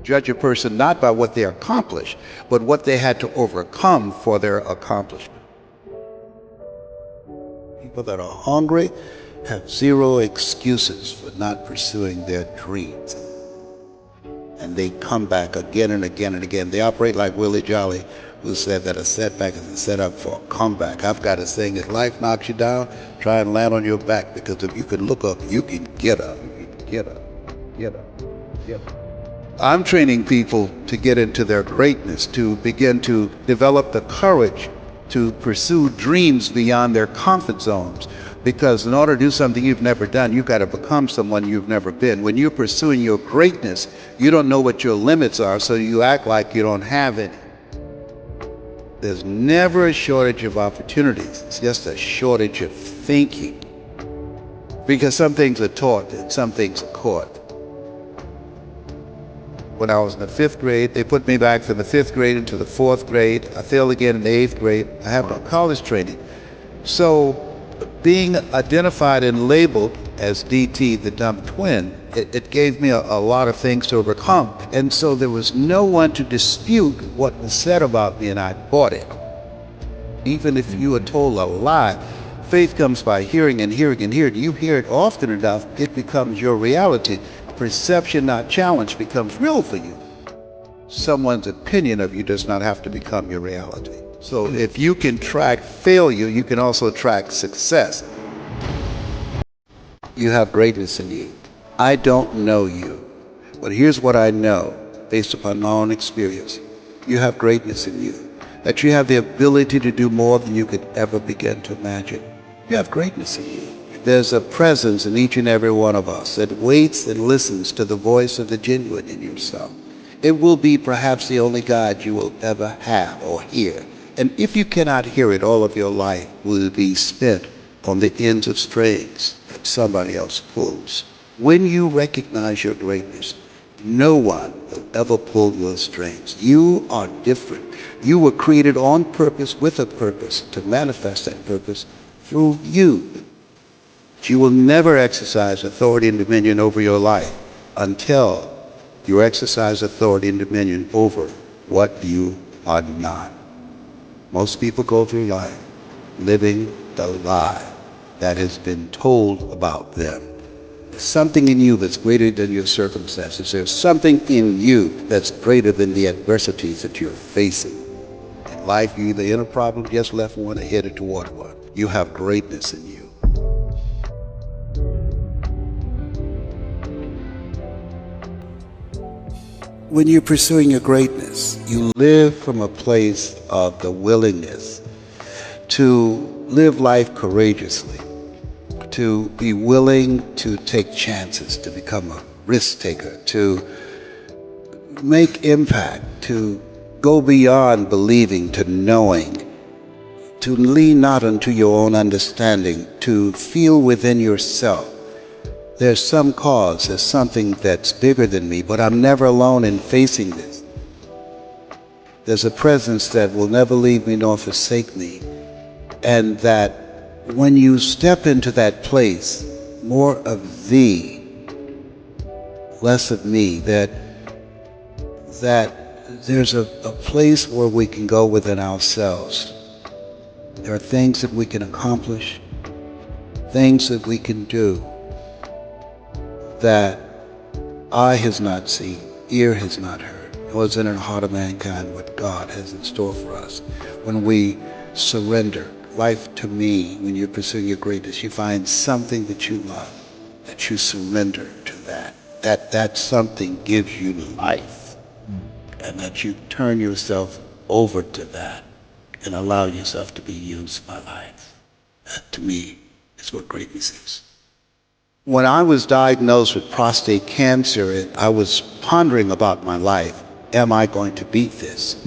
Judge a person not by what they accomplished, but what they had to overcome for their accomplishment. People that are hungry have zero excuses for not pursuing their dreams. And they come back again and again and again. They operate like Willie Jolly, who said that a setback is a setup for a comeback. I've got a saying, if life knocks you down, try and land on your back, because if you can look up, you can get up. You can get up, get up, get up. I'm training people to get into their greatness, to begin to develop the courage to pursue dreams beyond their comfort zones. Because in order to do something you've never done, you've got to become someone you've never been. When you're pursuing your greatness, you don't know what your limits are, so you act like you don't have any. There's never a shortage of opportunities. It's just a shortage of thinking. Because some things are taught and some things are caught. When I was in the 5th grade, they put me back from the 5th grade into the 4th grade. I failed again in the 8th grade. I have no college training. So being identified and labeled as DT, the dumb twin, it gave me a lot of things to overcome. And so there was no one to dispute what was said about me, and I bought it. Even if you were told a lie, faith comes by hearing and hearing and hearing. You hear it often enough, it becomes your reality. Perception, not challenge, becomes real for you. Someone's opinion of you does not have to become your reality. So if you can track failure, you can also track success. You have greatness in you. I don't know you, but here's what I know based upon my own experience. You have greatness in you, that you have the ability to do more than you could ever begin to imagine. You have greatness in you. There's a presence in each and every one of us that waits and listens to the voice of the genuine in yourself. It will be perhaps the only guide you will ever have or hear. And if you cannot hear it, all of your life will be spent on the ends of strings that somebody else pulls. When you recognize your greatness, no one will ever pull your strings. You are different. You were created on purpose, with a purpose, to manifest that purpose through you. You will never exercise authority and dominion over your life until you exercise authority and dominion over what you are not. Most people go through life living the lie that has been told about them. There's something in you that's greater than your circumstances. There's something in you that's greater than the adversities that you're facing. In life, you're either in a problem, just left one, or headed toward one. You have greatness in you. When you're pursuing your greatness, you live from a place of the willingness to live life courageously, to be willing to take chances, to become a risk taker, to make impact, to go beyond believing to knowing, to lean not unto your own understanding, to feel within yourself there's some cause, there's something that's bigger than me, but I'm never alone in facing this. There's a presence that will never leave me nor forsake me. And that when you step into that place, more of thee, less of me, that there's a place where we can go within ourselves. There are things that we can accomplish, things that we can do, that eye has not seen, ear has not heard, nor is it in the heart of mankind what God has in store for us. When we surrender life to me, when you're pursuing your greatness, you find something that you love, that you surrender to that something gives you life, and that you turn yourself over to that and allow yourself to be used by life. That, to me, is what greatness is. When I was diagnosed with prostate cancer, I was pondering about my life. Am I going to beat this?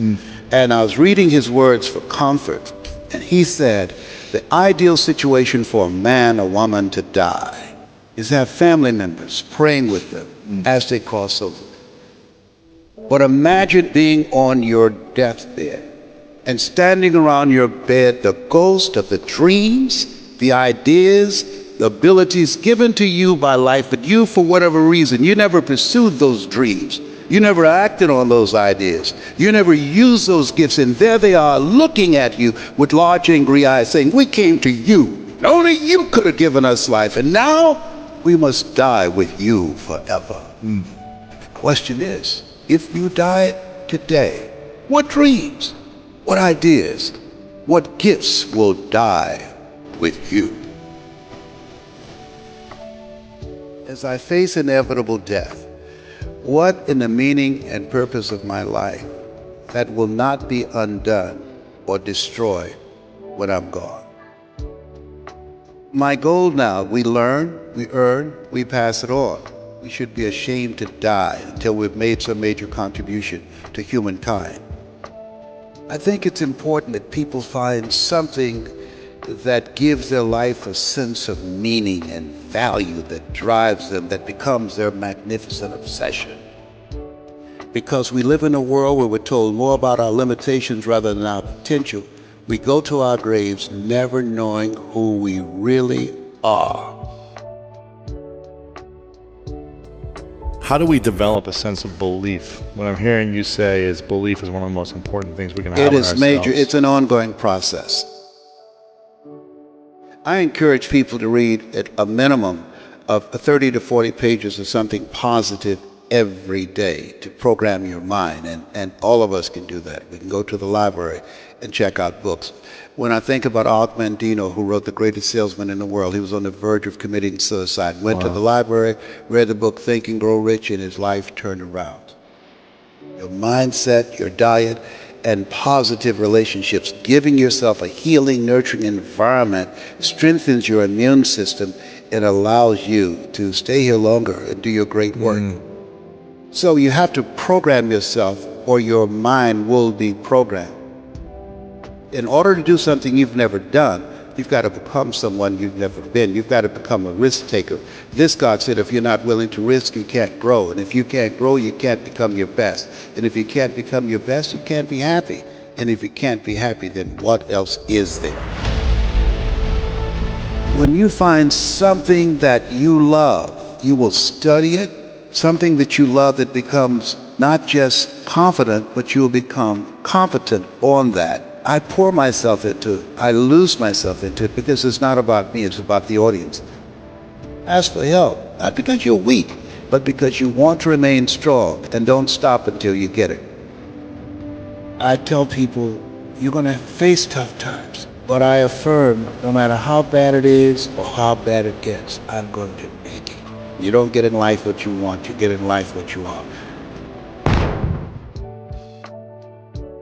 And I was reading his words for comfort. And he said, the ideal situation for a man or woman to die is to have family members praying with them as they cross over. But imagine being on your deathbed and standing around your bed, the ghost of the dreams, the ideas, the abilities given to you by life, but you, for whatever reason, you never pursued those dreams. You never acted on those ideas. You never used those gifts, and there they are looking at you with large angry eyes saying, we came to you. Only you could have given us life, and now we must die with you forever. The question is, if you died today, what dreams, what ideas, what gifts will die with you? As I face inevitable death, what in the meaning and purpose of my life that will not be undone or destroyed when I'm gone? My goal now, we learn, we earn, we pass it on. We should be ashamed to die until we've made some major contribution to humankind. I think it's important that people find something that gives their life a sense of meaning and value that drives them, that becomes their magnificent obsession. Because we live in a world where we're told more about our limitations rather than our potential, we go to our graves never knowing who we really are. How do we develop a sense of belief? What I'm hearing you say is belief is one of the most important things we can have It in is ourselves. major. It's an ongoing process. I encourage people to read at a minimum of 30 to 40 pages of something positive every day to program your mind. And all of us can do that. We can go to the library and check out books. When I think about Og Mandino, who wrote The Greatest Salesman in the World, he was on the verge of committing suicide. Went to the library, read the book Think and Grow Rich, and his life turned around. Your mindset, your diet, and positive relationships, giving yourself a healing, nurturing environment strengthens your immune system and allows you to stay here longer and do your great work. So you have to program yourself or your mind will be programmed. In order to do something you've never done, you've got to become someone you've never been. You've got to become a risk taker. This God said, if you're not willing to risk, you can't grow. And if you can't grow, you can't become your best. And if you can't become your best, you can't be happy. And if you can't be happy, then what else is there? When you find something that you love, you will study it. Something that you love that becomes not just confident, but you'll become competent on that. I pour myself into it. I lose myself into it because it's not about me, it's about the audience. Ask for help, not because you're weak, but because you want to remain strong, and don't stop until you get it. I tell people, you're going to face tough times, but I affirm, no matter how bad it is or how bad it gets, I'm going to make it. You don't get in life what you want, you get in life what you are.